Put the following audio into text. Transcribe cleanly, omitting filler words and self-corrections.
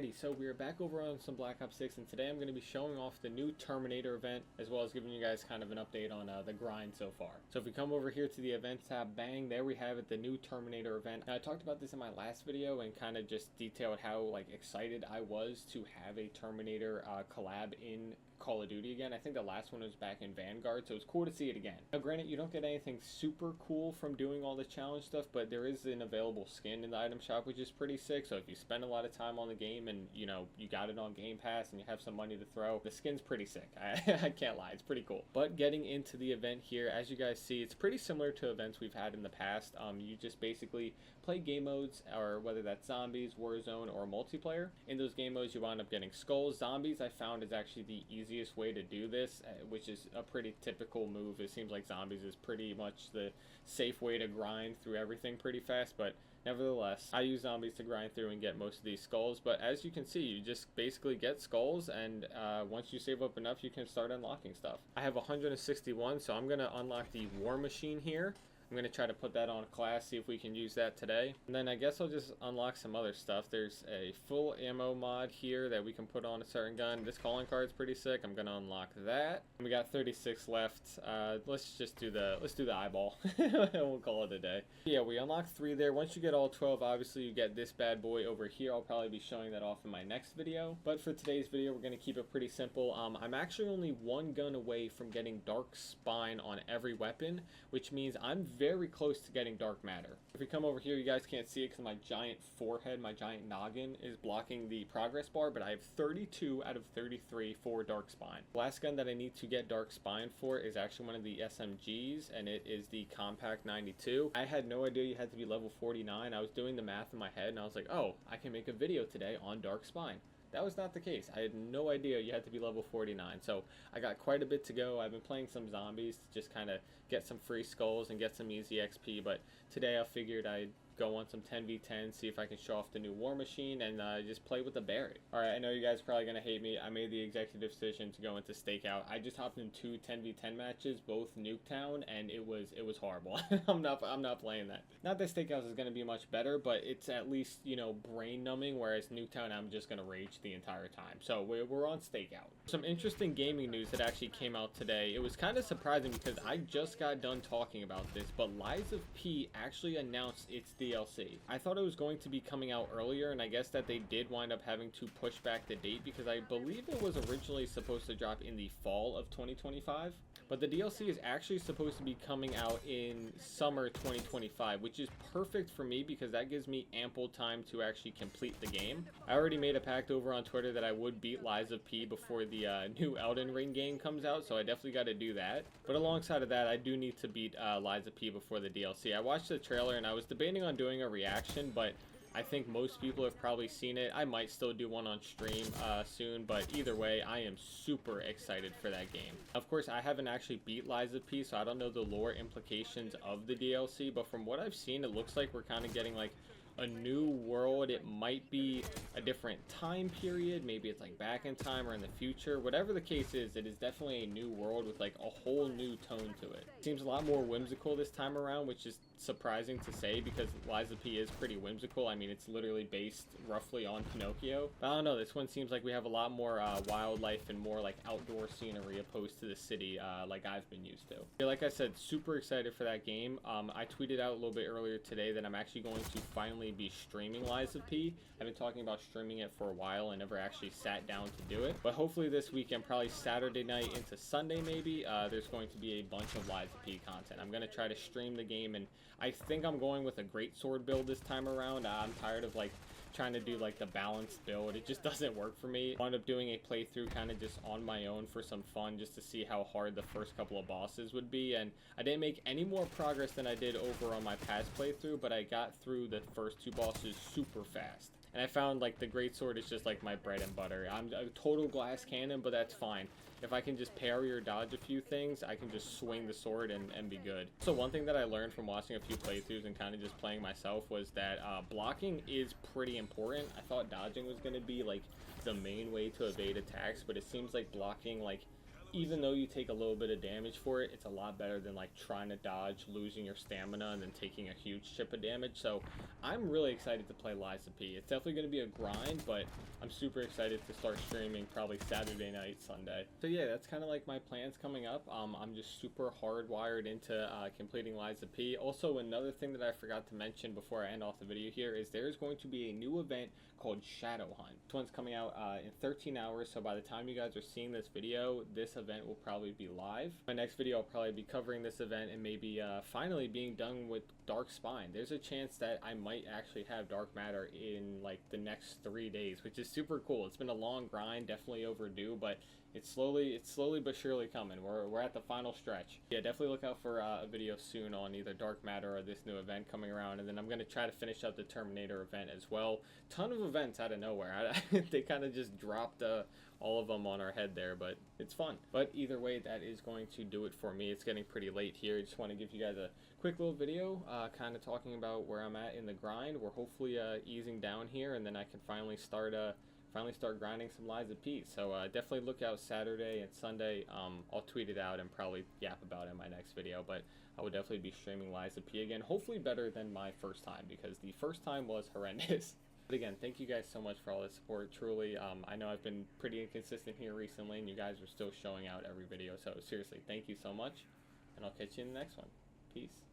Alrighty, so we're back over on some Black Ops 6, and today I'm going to be showing off the new Terminator event, as well as giving you guys kind of an update on the grind so far. So if we come over here to the events tab, bang, there we have it, the new Terminator event. Now, I talked about this in my last video and kind of just detailed how excited I was to have a Terminator collab in Call of Duty again. I think the last one was back in Vanguard, so it's cool to see it again. Now granted, you don't get anything super cool from doing all the challenge stuff, but there is an available skin in the item shop, which is pretty sick. So if you spend a lot of time on the game and you got it on Game Pass and you have some money to throw, the skin's pretty sick. I can't lie, it's pretty cool. But getting into the event here, as you guys see, it's pretty similar to events we've had in the past. You just basically play game modes, or whether that's zombies, Warzone, or multiplayer. In those game modes, you wind up getting skulls. Zombies, I found, is actually the easiest way to do this, which is a pretty typical move. It seems like zombies is pretty much the safe way to grind through everything pretty fast, but nevertheless, I use zombies to grind through and get most of these skulls. But as you can see, you just basically get skulls, and once you save up enough, you can start unlocking stuff. I have 161, so I'm going to unlock the War Machine here. I'm going to try to put that on class, see if we can use that today. And then I guess I'll just unlock some other stuff. There's a full ammo mod here that we can put on a certain gun. This calling card's pretty sick. I'm going to unlock that. We got 36 left. Let's do the eyeball. We'll call it a day. Yeah, we unlocked 3 there. Once you get all 12, obviously you get this bad boy over here. I'll probably be showing that off in my next video. But for today's video, we're going to keep it pretty simple. I'm actually only one gun away from getting Dark Spine on every weapon, which means I'm very close to getting Dark Matter. If we come over here, you guys can't see it because my giant forehead, my giant noggin is blocking the progress bar, but I have 32 out of 33 for Dark Spine. The last gun that I need to get Dark Spine for is actually one of the SMGs, and it is the Compact 92. I had no idea you had to be level 49. I was doing the math in my head and I was like, oh, I can make a video today on Dark Spine. That was not the case. I had no idea you had to be level 49. So I got quite a bit to go. I've been playing some zombies to just kind of get some free skulls and get some easy XP. But today I figured I'd go on some 10v10, see if I can show off the new War Machine, and just play with the Barrett. Alright, I know you guys are probably going to hate me. I made the executive decision to go into Stakeout. I just hopped in 2 10v10 matches, both Nuketown, and it was horrible. I'm not playing that. Not that Stakeout is going to be much better, but it's at least, brain numbing, whereas Nuketown I'm just going to rage the entire time. So we're on Stakeout. Some interesting gaming news that actually came out today. It was kind of surprising because I just got done talking about this, but Lies of P actually announced its DLC. I thought it was going to be coming out earlier, and I guess that they did wind up having to push back the date because I believe it was originally supposed to drop in the fall of 2025. But the DLC is actually supposed to be coming out in summer 2025, which is perfect for me because that gives me ample time to actually complete the game. I already made a pact over on Twitter that I would beat Lies of P before the new Elden Ring game comes out, so I definitely got to do that. But alongside of that, I do need to beat Lies of P before the DLC. I watched the trailer and I was debating on doing a reaction, but I think most people have probably seen it. I might still do one on stream soon, but either way, I am super excited for that game. Of course, I haven't actually beat Lies of P, so I don't know the lore implications of the DLC, but from what I've seen, it looks like we're kind of getting a new world. It might be a different time period, maybe it's back in time or in the future. Whatever the case is, it is definitely a new world with a whole new tone to it. It seems a lot more whimsical this time around, which is surprising to say because Lies of P is pretty whimsical. I mean, it's literally based roughly on Pinocchio. But I don't know, this one seems like we have a lot more wildlife and more outdoor scenery opposed to the city like I've been used to. Like I said, super excited for that game. I tweeted out a little bit earlier today that I'm actually going to finally be streaming Lies of P. I've been talking about streaming it for a while and never actually sat down to do it. But hopefully this weekend, probably Saturday night into Sunday maybe, there's going to be a bunch of Lies of P content. I'm going to try to stream the game, and I think I'm going with a greatsword build this time around. I'm tired of trying to do the balanced build. It just doesn't work for me. I wound up doing a playthrough kind of just on my own for some fun, just to see how hard the first couple of bosses would be, and I didn't make any more progress than I did over on my past playthrough, but I got through the first 2 bosses super fast. And I found the greatsword is just my bread and butter. I'm a total glass cannon, but that's fine. If I can just parry or dodge a few things, I can just swing the sword and be good. So one thing that I learned from watching a few playthroughs and kind of just playing myself was that blocking is pretty important. I thought dodging was going to be the main way to evade attacks, but it seems like blocking even though you take a little bit of damage for it, it's a lot better than like trying to dodge, losing your stamina, and then taking a huge chip of damage. So I'm really excited to play Liza P. It's definitely going to be a grind, but I'm super excited to start streaming probably Saturday night, Sunday. So yeah, that's kind of like my plans coming up. I'm just super hardwired into completing Liza P. Also, another thing that I forgot to mention before I end off the video here is there's going to be a new event called Shadow Hunt. This one's coming out in 13 hours, so by the time you guys are seeing this video, this event will probably be live. My next video I'll probably be covering this event and maybe finally being done with Dark Spine. There's a chance that I might actually have Dark Matter in like the next 3 days, which is super cool. It's been a long grind, definitely overdue, but it's slowly but surely coming. We're at the final stretch. Yeah, definitely look out for a video soon on either Dark Matter or this new event coming around, and then I'm going to try to finish up the Terminator event as well. Ton of events out of nowhere. They kind of just dropped all of them on our head there, but it's fun. But either way, that is going to do it for me. It's getting pretty late here. I just want to give you guys a quick little video kind of talking about where I'm at in the grind. We're hopefully easing down here, and then I can finally start grinding some Liza P. So definitely look out Saturday and Sunday. I'll tweet it out and probably yap about it in my next video, but I would definitely be streaming Liza P again, hopefully better than my first time, because the first time was horrendous. But again, thank you guys so much for all the support. Truly, I know I've been pretty inconsistent here recently, and you guys are still showing out every video, so seriously, thank you so much, and I'll catch you in the next one. Peace.